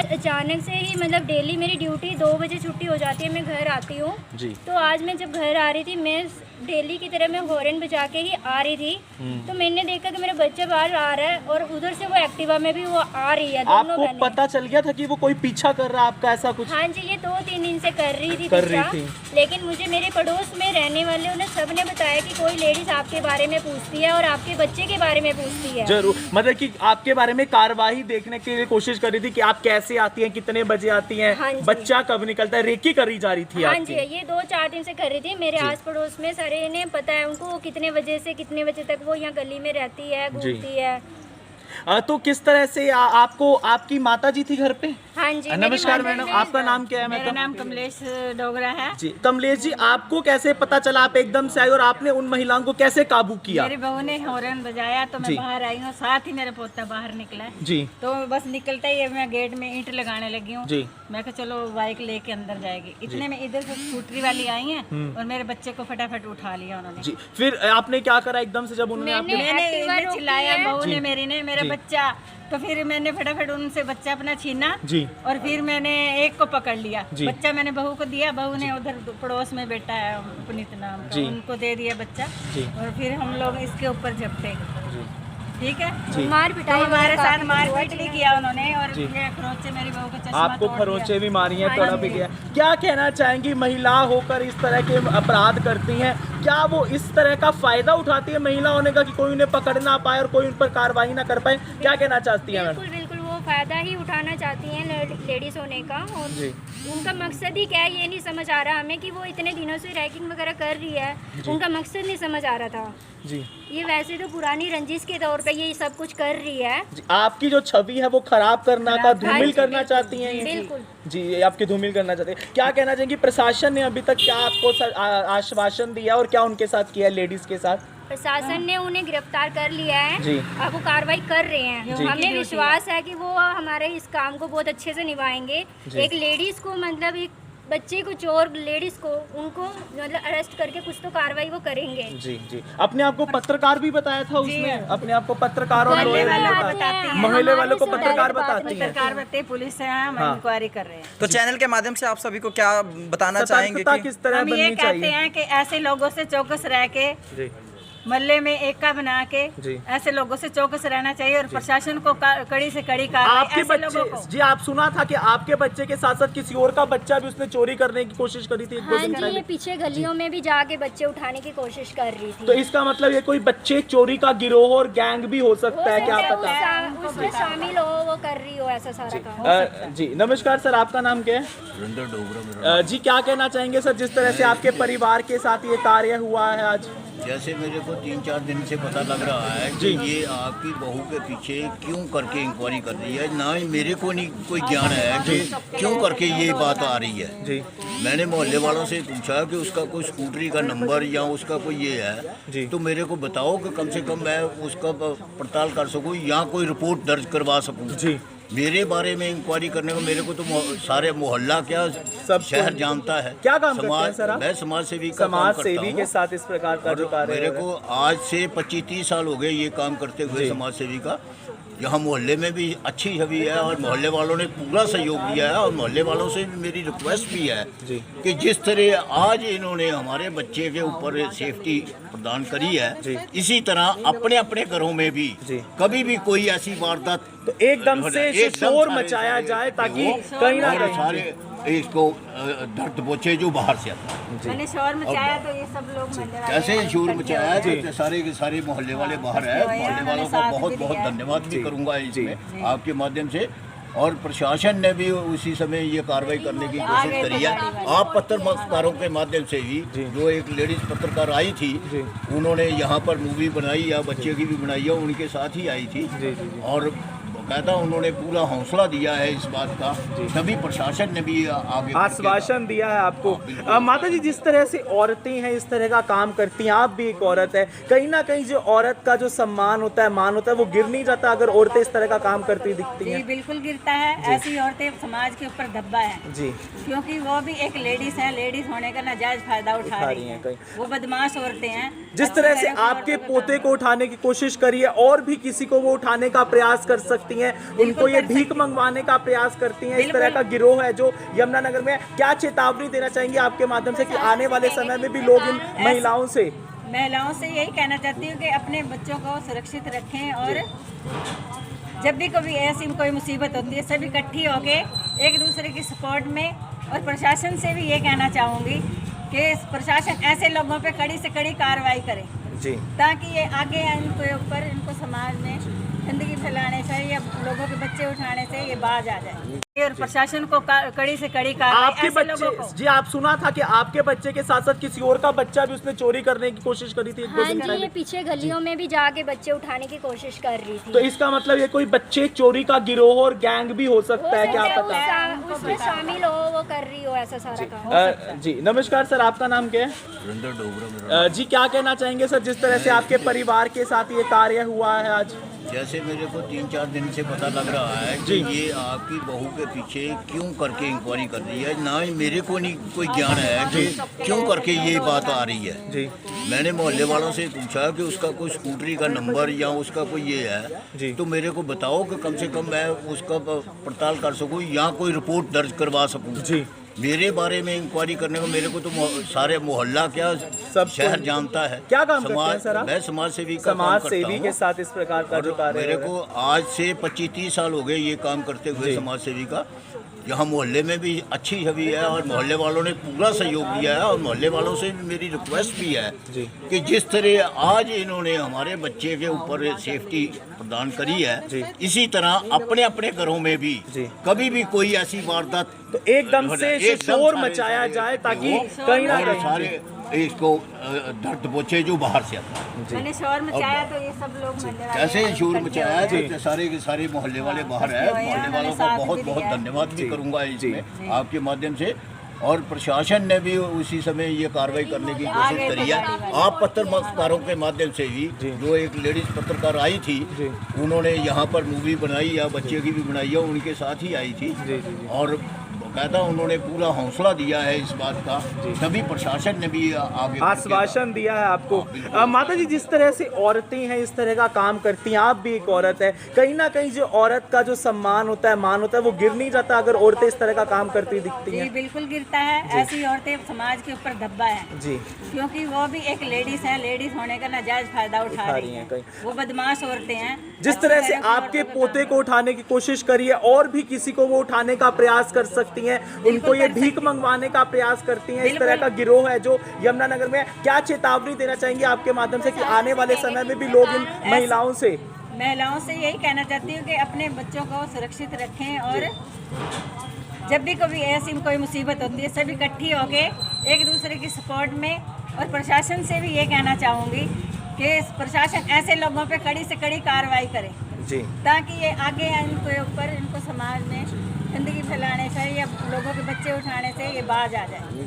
अचानक से ही मतलब डेली मेरी ड्यूटी 2 बजे छुट्टी हो जाती है, मैं घर आती हूँ। तो आज मैं जब घर आ रही थी, मैं डेली की तरह मैं हॉर्न बजा के ही आ रही थी, तो मैंने देखा कि मेरा बच्चा बाहर आ रहा है और उधर से वो एक्टिवा में भी वो आ रही है। आपको पता चल गया था कि वो कोई पीछा कर रहा है आपका, ऐसा कुछ? हाँ जी, ये 2-3 दिन से कर रही थी पीछा। लेकिन मुझे मेरे पड़ोस में रहने वाले उन्हें सबने बताया कि कोई लेडीज आपके बारे में पूछती है और आपके बच्चे के बारे में पूछती है। जरूर, मतलब कि आपके बारे में कार्रवाई देखने की कोशिश कर रही थी कि आप कैसे आती हैं, कितने बजे आती हैं, हाँ बच्चा कब निकलता है, रेकी करी जा रही थी। हाँ जी, ये 2-4 दिन से कर रही थी। मेरे आस पड़ोस में सारे ने पता है उनको, वो कितने बजे से कितने बजे तक वो यहाँ गली में रहती है, घूमती है। तो किस तरह से आपको, आपकी माता जी थी घर पे? हाँ जी। नमस्कार मैडम, आपका नाम क्या है? मेरा नाम कमलेश डोगरा है जी। कमलेश जी, आपको कैसे पता चला, आप एकदम से आई और आपने उन महिलाओं को कैसे काबू किया? मेरी बहू ने हॉर्न बजाया तो मैं बाहर आई हूँ, साथ ही मेरा पोता बाहर निकला है जी। तो बस निकलता ही मैं गेट में ईंट लगाने लगी हूँ जी। मैं कहा चलो बाइक लेके अंदर जाएगी, इतने में इधर से स्कूटरी वाली आई है और मेरे बच्चे को फटाफट उठा लिया उन्होंने जी। फिर आपने क्या करा एकदम से जब उन्होंने मैंने चिल्लाया, बहू ने मेरी ने मेरा बच्चा, तो फिर मैंने फटाफट उनसे बच्चा अपना छीना जी। और फिर मैंने एक को पकड़ लिया, बच्चा मैंने बहू को दिया, बहू ने उधर पड़ोस में बेटा है पुनीत नाम का, उनको दे दिया बच्चा और फिर हम लोग इसके ऊपर झपटे। ठीक है, मार पिटाई, तो हमारे साथ मारपीट भी किया उन्होंने और ये खरोंचे मेरी बहू को चश्मा आपको तोड़ खरोंचे दिया। भी मारी हैं, थोड़ा भी गया। क्या कहना चाहेंगी, महिला होकर इस तरह के अपराध करती हैं, क्या वो इस तरह का फायदा उठाती है महिला होने का कि कोई उन्हें पकड़ ना पाए और कोई उन पर कार्रवाई ना कर पाए? क्या कहना चाहती हैं? बिल्कुल बिल्कुल, वो फायदा ही उठाना चाहती हैं लेडीज होने का, और उनका मकसद ही क्या है ये नहीं समझ आ रहा हमें कि वो इतने दिनों से रैगिंग वगैरह कर रही है, उनका मकसद नहीं समझ आ रहा था जी। ये वैसे तो पुरानी रंजिश के तौर पे ये सब कुछ कर रही है जी। आपकी जो छवि है वो खराब करना का धूमिल करना चाहती हैं? बिल्कुल जी, ये आपकी धूमिल करना चाहते हैं। क्या कहना चाहेंगी, प्रशासन ने अभी तक क्या आपको आश्वासन दिया और क्या उनके साथ किया, लेडीज के साथ? प्रशासन ने उन्हें गिरफ्तार कर लिया है जी। अब वो कार्रवाई कर रहे हैं। हमें विश्वास है कि वो हमारे इस काम को बहुत अच्छे से निभाएंगे। एक लेडीज को, मतलब एक बच्चे को, चोर लेडीज को, उनको मतलब अरेस्ट करके कुछ तो कार्रवाई वो करेंगे। जी जी। अपने आप को पत्रकार भी बताया था उसने, अपने आप को पत्रकार और मोहल्ले वालों को पत्रकार बताती हैं। पत्रकार बताते, पुलिस है, हम इंक्वायरी कर रहे हैं। तो चैनल के माध्यम से आप सभी को क्या बताना चाहेंगे कि किस तरह हम ये बननी कहते चाहिए? हैं कि ऐसे लोगों से चौकस रह के, मोहल्ले में एकता बना के ऐसे लोगों से चौकस रहना चाहिए और प्रशासन को कड़ी से कड़ी कार्रवाई आपके ऐसे लोगों को। बच्चे जी, आप सुना था कि आपके बच्चे के साथ साथ किसी और का बच्चा भी उसने चोरी करने की कोशिश करी थी? हाँ जी, ये पीछे गलियों में भी जाके बच्चे उठाने की कोशिश कर रही थी। तो इसका मतलब ये कोई बच्चे चोरी का गिरोह और गैंग भी हो सकता है, क्या पता उसमें शामिल हो, वो कर रही हो ऐसा सारा काम। जी। नमस्कार सर, आपका नाम क्या है? जी, क्या कहना चाहेंगे सर, जिस तरह से आपके परिवार के साथ ये कार्य हुआ है आज? जैसे मेरे को 3-4 दिन से पता लग रहा है कि ये आपकी बहू के पीछे क्यों करके इंक्वायरी कर रही है, ना ही मेरे को नहीं कोई ज्ञान है कि क्यों करके ये बात आ रही है। जी। मैंने मोहल्ले वालों से पूछा कि उसका कोई स्कूटरी का नंबर या उसका कोई ये है तो मेरे को बताओ कि कम से कम मैं उसका पड़ताल कर सकूँ या कोई रिपोर्ट दर्ज करवा सकूँ। जी। मेरे बारे में इंक्वायरी करने को मेरे को तो सारे मोहल्ला क्या सब शहर जानता है। क्या काम करते हैं सर आप? मैं समाज सेवी के साथ इस प्रकार का जो कार्य मेरे को आज से 25-30 साल हो गए ये काम करते हुए समाज सेवी का। यहाँ मोहल्ले में भी अच्छी छवि है और मोहल्ले वालों ने पूरा सहयोग दिया है और मोहल्ले वालों से भी मेरी रिक्वेस्ट भी है कि जिस तरह आज इन्होंने हमारे बच्चे के ऊपर सेफ्टी प्रदान करी है, इसी तरह अपने अपने घरों में भी कभी भी कोई ऐसी वारदात तो एकदम से शोर मचाया जाए ताकि कहीं ना कहीं सारे इसको दर्द पहुंचे जो बाहर से आता है। मैंने शोर मचाया तो ये सब लोग कैसे शोर मचाया है तो सारे के सारे मोहल्ले वाले बाहर है। मोहल्ले वालों को बहुत बहुत धन्यवाद भी करूंगा इसमें आपके माध्यम से, और प्रशासन ने भी उसी समय ये कार्रवाई करने की कोशिश करी है। आप पत्रकारों के माध्यम से भी, जो एक लेडीज पत्रकार आई थी उन्होंने यहाँ पर मूवी बनाई या बच्चे की भी बनाई है, उनके साथ ही आई थी और कहता उन्होंने पूरा हौसला दिया है इस बात का, तभी प्रशासन ने भी आगे आश्वासन दिया है आपको। माता जी, जिस तरह से औरतें हैं इस तरह का काम करती हैं, आप भी एक औरत है, कहीं ना कहीं जो औरत का जो सम्मान होता है, मान होता है, वो गिर नहीं जाता अगर औरतें इस तरह का काम करती दिखती हैं? बिल्कुल गिरता है। ऐसी औरतें समाज के ऊपर धब्बा है जी, क्योंकि वो भी एक लेडीज है, लेडीज होने का नाजायज फायदा उठा रही है। वो बदमाश औरतें हैं। जिस तरह से आपके पोते को उठाने की कोशिश करी है और भी किसी को वो उठाने का प्रयास कर सकती करती हैं, उनको ये भीख मंगवाने का प्रयास करती हैं, इस तरह का गिरोह है जो यमुनानगर में। क्या चेतावनी देना चाहेंगे आपके माध्यम से कि आने वाले समय में भी लोग इन महिलाओं से यही कहना चाहती हूँ कि अपने बच्चों को सुरक्षित रखें, और जब भी कभी ऐसी कोई मुसीबत होती है सभी इकट्ठी होके एक दूसरे की सपोर्ट में। और प्रशासन से भी ये कहना चाहूँगी कि प्रशासन ऐसे लोगों पे कड़ी से कड़ी कार्रवाई करे जी, ताकि ये आगे इनके ऊपर, इनको समाज में गंदगी फैलाने से या लोगों के बच्चे उठाने से ये बाज आ जाए। और प्रशासन को कड़ी से कड़ी कार्रवाई आपके ऐसे लोगों को। बच्चे जी, आप सुना था कि आपके बच्चे के साथ साथ किसी और का बच्चा भी उसने चोरी करने की कोशिश करी थी एक दो हाँ दिन जी, पहले। ये पीछे गलियों में भी जाके बच्चे उठाने की कोशिश कर रही थी। तो इसका मतलब ये कोई बच्चे चोरी का गिरोह और गैंग भी हो सकता है, क्या पता। उसमें शामिल हो, वो कर रही हो ऐसा सारा काम। जी नमस्कार सर, आपका नाम क्या है? सुरेंद्र डोगरा। जी क्या कहना चाहेंगे सर, जिस तरह से आपके परिवार के साथ ये कार्य हुआ है आज? जैसे मेरे को 3-4 दिन से पता लग रहा है कि ये आपकी बहू के पीछे क्यों करके इंक्वायरी कर रही है, ना ही मेरे को नहीं कोई ज्ञान है कि क्यों करके ये बात आ रही है जी। मैंने मोहल्ले वालों से पूछा कि उसका कोई स्कूटरी का नंबर या उसका कोई ये है जी। तो मेरे को बताओ कि कम से कम मैं उसका पड़ताल कर सकूं या कोई रिपोर्ट दर्ज करवा सकूं जी। मेरे बारे में इंक्वायरी करने को मेरे को तो सारे मोहल्ला क्या सब शहर जानता है। क्या काम करते हैं सर आप? मैं समाज सेवी के साथ इस प्रकार का जो कार्य मेरे को आज से 25-30 साल हो गए ये काम करते हुए समाज सेवी का। यहाँ मोहल्ले में भी अच्छी छवि है और मोहल्ले वालों ने पूरा सहयोग दिया है, और मोहल्ले वालों से मेरी रिक्वेस्ट भी है कि जिस तरह आज इन्होंने हमारे बच्चे के ऊपर सेफ्टी प्रदान करी है, इसी तरह अपने अपने घरों में भी कभी भी कोई ऐसी वारदात तो एकदम से शोर मचाया जाए ताकि कहीं ना कहीं सारे इसको दर्द पहुंचे जो बाहर से आता है। मैंने शोर मचाया तो ये सब लोग मोहल्ले वाले कैसे शोर इकट्ठे मचाया हो गए। है, सारे के सारे मोहल्ले वाले बाहर है। मोहल्ले वालों को बहुत बहुत धन्यवाद भी करूंगा इसमें आपके माध्यम से। और प्रशासन ने भी उसी समय ये कार्रवाई करने की कोशिश करी है। आप पत्रकारों के माध्यम से भी, जो एक लेडीज पत्रकार आई थी, उन्होंने यहाँ पर मूवी बनाई या बच्चे की भी बनाई है, उनके साथ ही आई थी और कहता उन्होंने पूरा हौसला दिया है इस बात का, तभी प्रशासन ने भी आगे आश्वासन दिया है आपको। माता जी, जिस तरह से औरतें हैं इस तरह का काम करती हैं, आप भी एक औरत है, कहीं ना कहीं जो औरत का जो सम्मान होता है, मान होता है, वो गिर नहीं जाता अगर औरतें इस तरह का काम करती दिखती हैं? बिल्कुल गिरता है। ऐसी औरतें समाज के ऊपर धब्बा है जी, क्योंकि वो भी एक लेडीज है, लेडीज होने का नाजायज फायदा उठा रही है। वो बदमाश औरतें हैं। जिस तरह से आपके पोते को उठाने की कोशिश करी है, और भी किसी को वो उठाने का प्रयास कर सकती हैं, उनको ये भीख मंगवाने का प्रयास करती हैं, इस तरह का गिरोह है जो यमुनानगर में। क्या चेतावनी देना चाहेंगे आपके माध्यम से कि आने वाले समय में भी लोग इन महिलाओं से यही कहना चाहती हूँ कि अपने बच्चों को सुरक्षित रखें, और जब भी कभी ऐसी कोई मुसीबत होती है सभी इकट्ठी होके एक दूसरे की सपोर्ट में। और प्रशासन से भी ये कहना चाहूँगी कि प्रशासन ऐसे लोगों पे कड़ी से कड़ी कार्रवाई करे जी, ताकि ये आगे इनके ऊपर, इनको समाज में गंदगी फैलाने से या लोगों के बच्चे उठाने से ये बाज आ जाए।